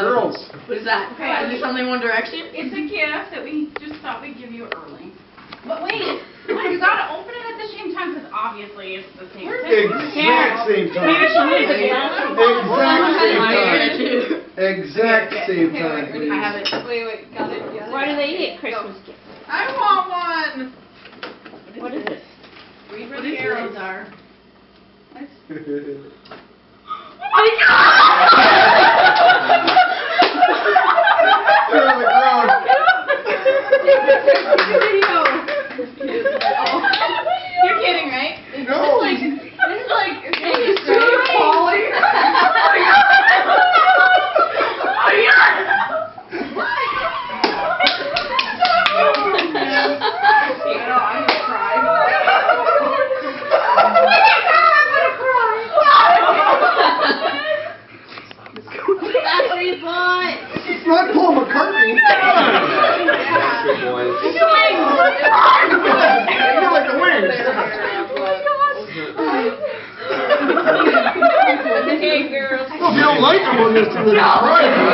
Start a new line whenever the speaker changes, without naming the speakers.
Girls.
What is that?
Okay.
Is it something One Direction?
It's a gift that we just thought we'd give you early. But wait, you gotta open it at the same time because obviously it's the same thing.
Exact same time.
Maybe she needs a
Exact same time, please.
I have it.
Wait, got it.
Why do they get Christmas gifts?
I want one!
What is this?
Read where the arrows are.
They're on the ground.
You're kidding, right?
No.
This is like,
It's falling. I'm gonna
Backstreet Boys.
It's not Paul McCartney.
Backstreet Boys.
I feel like the wind.
Hey, girls.
Well, if you don't like them, we'll just do it.